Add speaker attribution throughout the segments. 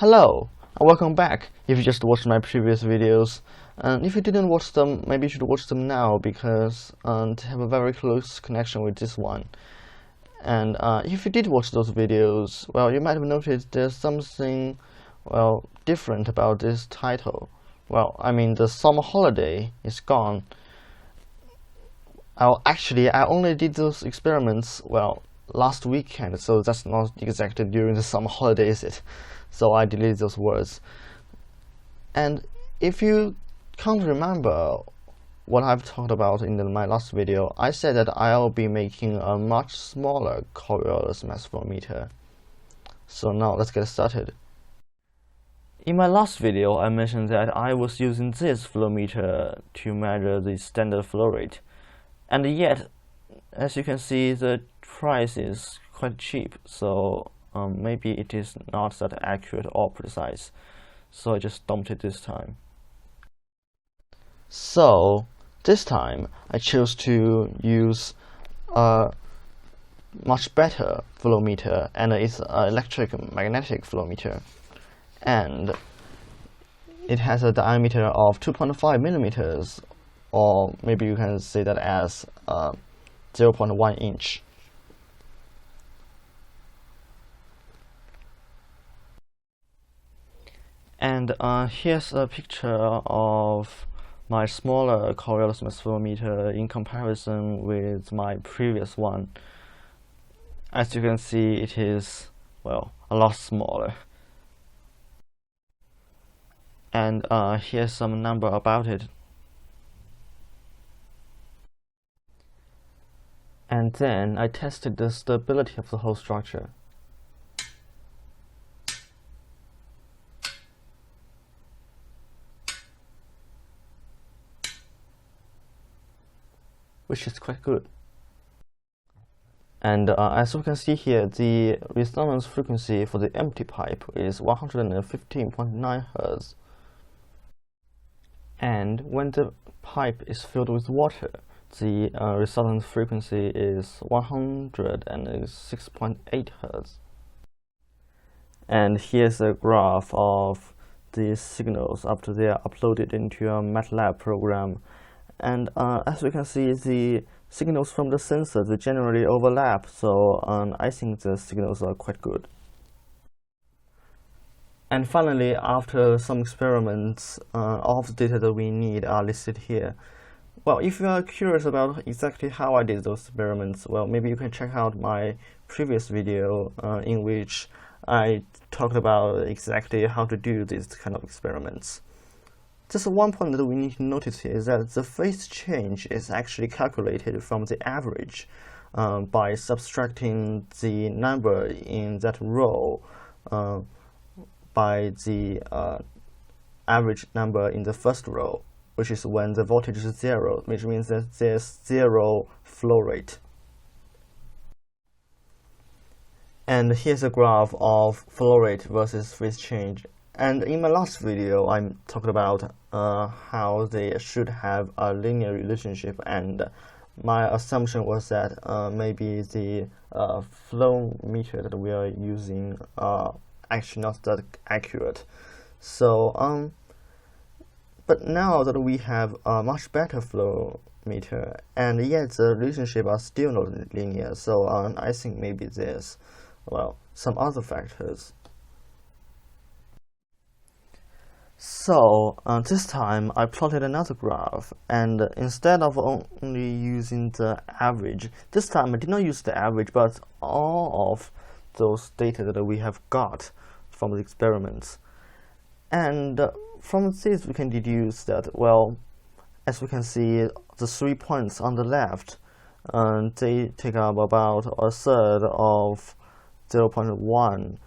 Speaker 1: Hello, and welcome back if you just watched my previous videos. And if you didn't watch them, maybe you should watch them now because they have a very close connection with this one. And if you did watch those videos, well, you might have noticed there's something, well, different about this title. Well, I mean, the summer holiday is gone. Actually, I only did those experiments, well, last weekend, so that's not exactly during the summer holiday, is it? So I deleted those words. And if you can't remember what I've talked about in my last video, I said that I'll be making a much smaller Coriolis Mass Flowmeter. So now let's get started. In my last video, I mentioned that I was using this flowmeter to measure the standard flow rate. And yet, as you can see, the price is quite cheap, so maybe it is not that accurate or precise. So I just dumped it this time. So this time I chose to use a much better flowmeter, and it's an electric magnetic flowmeter, and it has a diameter of 2.5 millimeters, or maybe you can say that as 0.1 inch. And here's a picture of my smaller Coriolis Mass Flowmeter in comparison with my previous one. As you can see, it is, well, a lot smaller. And here's some number about it. And then I tested the stability of the whole structure. Which is quite good. And as we can see here, the resonance frequency for the empty pipe is 115.9 Hz. And when the pipe is filled with water, the resonance frequency is 106.8 Hz. And here's a graph of the signals after they are uploaded into a MATLAB program. And as we can see, the signals from the sensor, they generally overlap, so I think the signals are quite good. And finally, after some experiments, all of the data that we need are listed here. Well, if you are curious about exactly how I did those experiments, well, maybe you can check out my previous video in which I talked about exactly how to do these kind of experiments. Just one point that we need to notice here is that the phase change is actually calculated from the average by subtracting the number in that row by the average number in the first row, which is when the voltage is 0, which means that there's 0 flow rate. And here's a graph of flow rate versus phase change. And in my last video, I talked about how they should have a linear relationship, and my assumption was that maybe the flow meter that we are using are actually not that accurate. So, but now that we have a much better flow meter, and yet the relationship are still not linear, so I think maybe there's, well, some other factors. So this time I plotted another graph, and instead of only using the average, this time I did not use the average, but all of those data that we have got from the experiments. And from this we can deduce that, well, as we can see, the 3 points on the left, they take up about a third of 0.1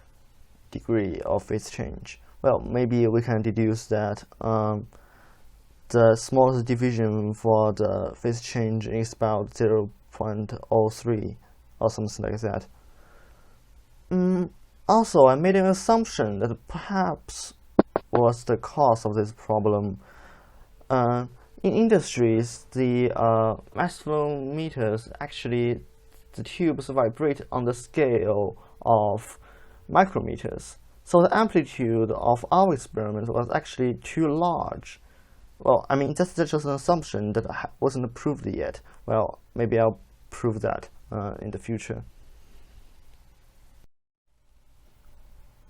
Speaker 1: degree of phase change. Well, maybe we can deduce that the smallest division for the phase change is about 0.03 or something like that. Also, I made an assumption that perhaps was the cause of this problem. In industries, the mass flow meters, actually, the tubes vibrate on the scale of micrometers. So the amplitude of our experiment was actually too large. Well, I mean, that's just an assumption that wasn't proved yet. Well, maybe I'll prove that in the future.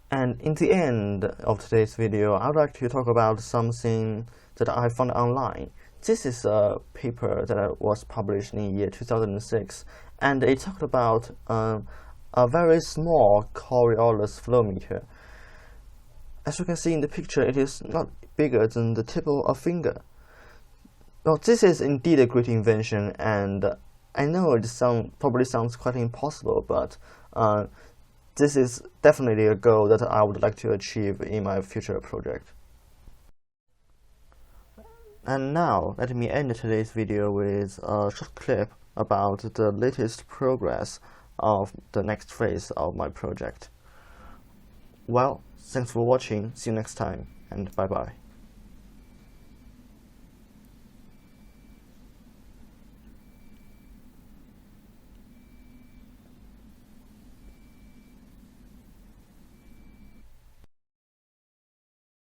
Speaker 1: And in the end of today's video, I'd like to talk about something that I found online. This is a paper that was published in year 2006, and it talked about a very small Coriolis flowmeter. As you can see in the picture, it is not bigger than the tip of a finger. Now, this is indeed a great invention, and I know it probably sounds quite impossible, but this is definitely a goal that I would like to achieve in my future project. And now, let me end today's video with a short clip about the latest progress of the next phase of my project. Well, thanks for watching, see you next time, and bye bye.